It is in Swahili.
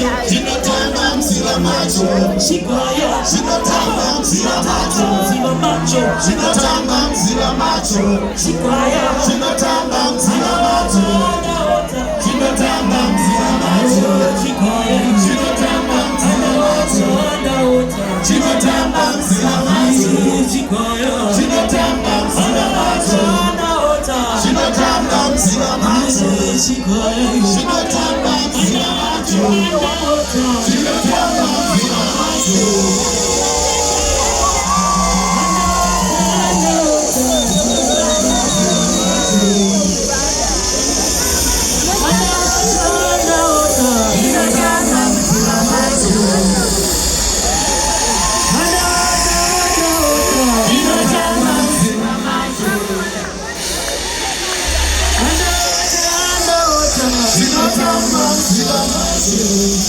macho, zinatamba mzima macho, Shikoya, zinatamba mzima macho, mzima macho, zinatamba mzima macho, Shikoya, zinatamba mzima macho, zinatamba mzima macho, Shikoya, zinatamba mzima macho, zinatamba mzima macho, Shikoya, zinatamba mzima macho, zinatamba mzima macho, Shikoya, zinatamba mzima macho, zinatamba mzima macho. Zinatamba mzima macho.